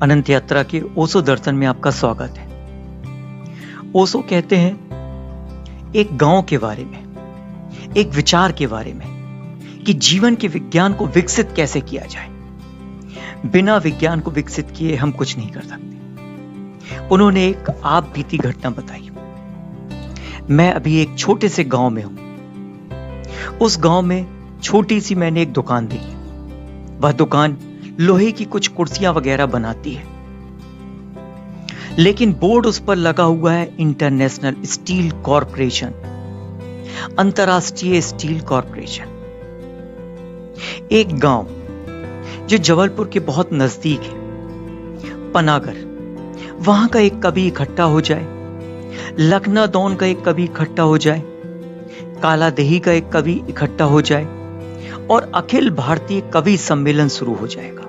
अनंत यात्रा के ओशो दर्शन में आपका स्वागत है। ओशो कहते हैं एक गांव के बारे में, एक विचार के बारे में कि जीवन के विज्ञान को विकसित कैसे किया जाए। बिना विज्ञान को विकसित किए हम कुछ नहीं कर सकते। उन्होंने एक आप बीती घटना बताई। मैं अभी एक छोटे से गांव में हूं। उस गांव में छोटी सी मैंने एक दुकान देखी। वह दुकान लोहे की कुछ कुर्सियां वगैरह बनाती है, लेकिन बोर्ड उस पर लगा हुआ है इंटरनेशनल स्टील कॉरपोरेशन, अंतरराष्ट्रीय स्टील कॉरपोरेशन। एक गांव जो जबलपुर के बहुत नजदीक है, पनागर, वहां का एक कवि इकट्ठा हो जाए, लखनादौन का एक कवि इकट्ठा हो जाए, कालादेही का एक कवि इकट्ठा हो जाए और अखिल भारतीय कवि सम्मेलन शुरू हो जाएगा।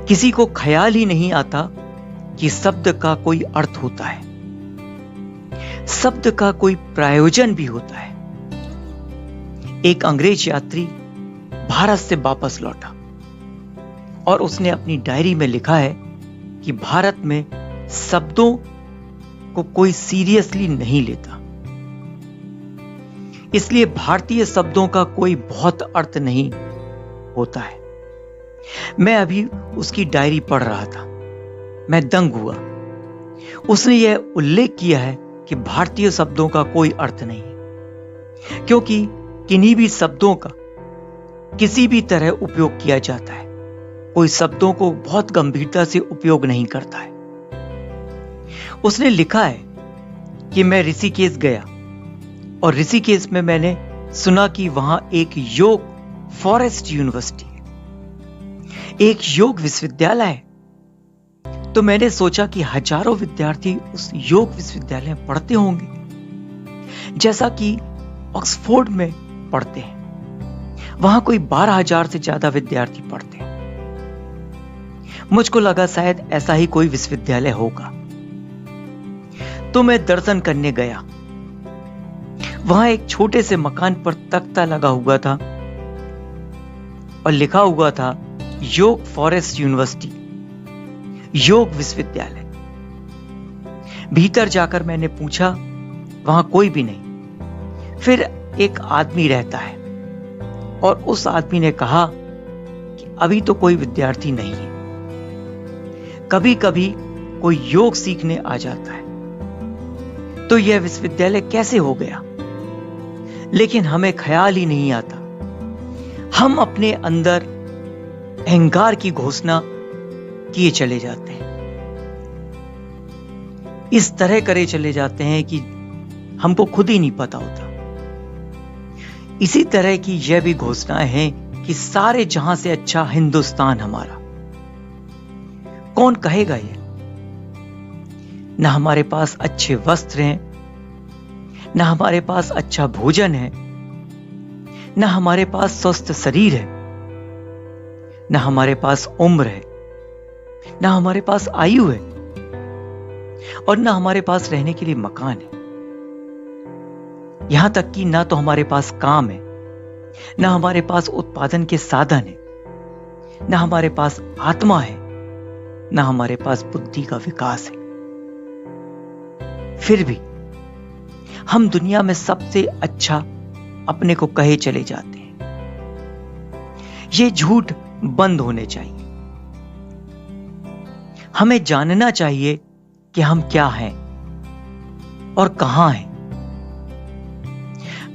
किसी को ख्याल ही नहीं आता कि शब्द का कोई अर्थ होता है, शब्द का कोई प्रयोजन भी होता है। एक अंग्रेज यात्री भारत से वापस लौटा और उसने अपनी डायरी में लिखा है कि भारत में शब्दों को कोई सीरियसली नहीं लेता, इसलिए भारतीय शब्दों का कोई बहुत अर्थ नहीं होता है। मैं अभी उसकी डायरी पढ़ रहा था। मैं दंग हुआ। उसने यह उल्लेख किया है कि भारतीय शब्दों का कोई अर्थ नहीं है, क्योंकि किन्हीं भी शब्दों का किसी भी तरह उपयोग किया जाता है। कोई शब्दों को बहुत गंभीरता से उपयोग नहीं करता है। उसने लिखा है कि मैं ऋषिकेश गया और ऋषिकेश में मैंने सुना कि वहां एक योग फॉरेस्ट यूनिवर्सिटी है, एक योग विश्वविद्यालय है। तो मैंने सोचा कि हजारों विद्यार्थी उस योग विश्वविद्यालय में पढ़ते होंगे, जैसा कि ऑक्सफोर्ड में पढ़ते हैं। वहां कोई 12,000 से ज्यादा विद्यार्थी पढ़ते हैं। मुझको लगा शायद ऐसा ही कोई विश्वविद्यालय होगा, तो मैं दर्शन करने गया। वहां एक छोटे से मकान पर तख्ता लगा हुआ था और लिखा हुआ था योग फॉरेस्ट यूनिवर्सिटी, योग विश्वविद्यालय। भीतर जाकर मैंने पूछा, वहां कोई भी नहीं। फिर एक आदमी रहता है और उस आदमी ने कहा कि अभी तो कोई विद्यार्थी नहीं है, कभी कभी कोई योग सीखने आ जाता है। तो यह विश्वविद्यालय कैसे हो गया? लेकिन हमें ख्याल ही नहीं आता। हम अपने अंदर अहंकार की घोषणा किए चले जाते हैं, इस तरह करे चले जाते हैं कि हमको खुद ही नहीं पता होता। इसी तरह की यह भी घोषणाएं हैं कि सारे जहां से अच्छा हिंदुस्तान हमारा। कौन कहेगा यह? ना हमारे पास अच्छे वस्त्र हैं, ना हमारे पास अच्छा भोजन है, ना हमारे पास स्वस्थ शरीर है, ना हमारे पास उम्र है, ना हमारे पास आयु है और ना हमारे पास रहने के लिए मकान है। यहां तक कि ना तो हमारे पास काम है, ना हमारे पास उत्पादन के साधन है, ना हमारे पास आत्मा है, ना हमारे पास बुद्धि का विकास है। फिर भी हम दुनिया में सबसे अच्छा अपने को कहे चले जाते हैं। ये झूठ बंद होने चाहिए। हमें जानना चाहिए कि हम क्या हैं और कहां हैं।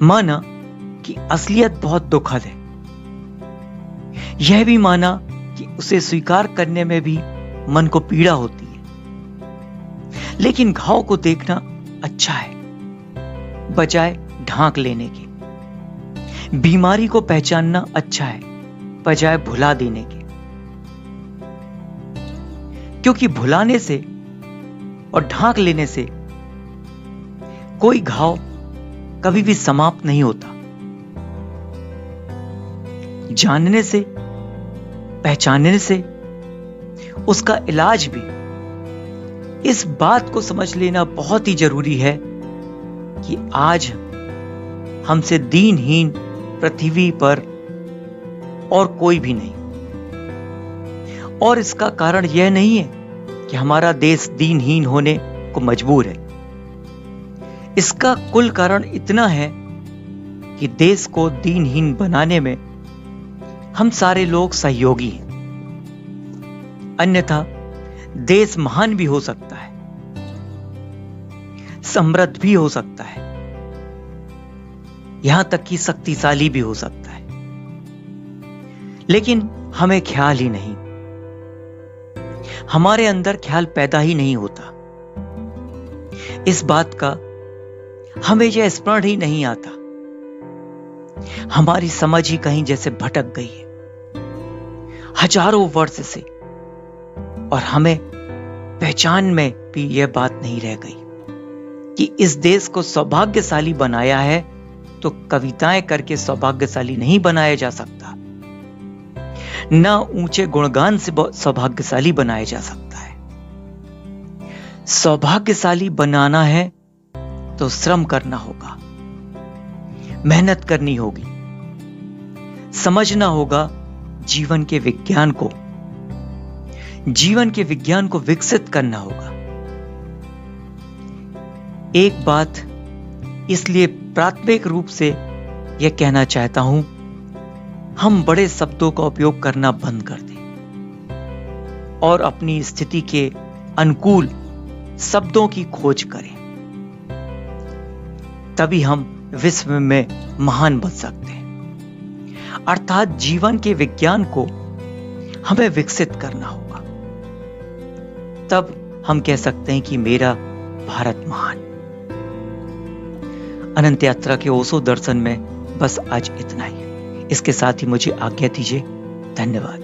माना कि असलियत बहुत दुखद है, यह भी माना कि उसे स्वीकार करने में भी मन को पीड़ा होती है। लेकिन घाव को देखना अच्छा है बजाय ढांक लेने के। बीमारी को पहचानना अच्छा है बजाय भुला देने के, क्योंकि भुलाने से और ढांक लेने से कोई घाव कभी भी समाप्त नहीं होता। जानने से, पहचानने से उसका इलाज भी। इस बात को समझ लेना बहुत ही जरूरी है कि आज हमसे दीनहीन पृथ्वी पर और कोई भी नहीं। और इसका कारण यह नहीं है कि हमारा देश दीनहीन होने को मजबूर है। इसका कुल कारण इतना है कि देश को दीनहीन बनाने में हम सारे लोग सहयोगी हैं। अन्यथा देश महान भी हो सकता है, समृद्ध भी हो सकता है, यहां तक कि शक्तिशाली भी हो सकता है, लेकिन हमें ख्याल ही नहीं, हमारे अंदर ख्याल पैदा ही नहीं होता। इस बात का हमें यह स्मरण ही नहीं आता। हमारी समझ ही कहीं जैसे भटक गई है हजारों वर्ष से, और हमें पहचान में भी यह बात नहीं रह गई कि इस देश को सौभाग्यशाली बनाया है तो कविताएं करके सौभाग्यशाली नहीं बनाया जा सकता, ना ऊंचे गुणगान से सौभाग्यशाली बनाया जा सकता है। सौभाग्यशाली बनाना है तो श्रम करना होगा, मेहनत करनी होगी, समझना होगा जीवन के विज्ञान को, जीवन के विज्ञान को विकसित करना होगा। एक बात इसलिए प्राथमिक रूप से यह कहना चाहता हूं, हम बड़े शब्दों का उपयोग करना बंद कर दें और अपनी स्थिति के अनुकूल शब्दों की खोज करें, तभी हम विश्व में महान बन सकते हैं। अर्थात जीवन के विज्ञान को हमें विकसित करना होगा, तब हम कह सकते हैं कि मेरा भारत महान। अनंत यात्रा के ओशो दर्शन में बस आज इतना ही। इसके साथ ही मुझे आज्ञा दीजिए। धन्यवाद।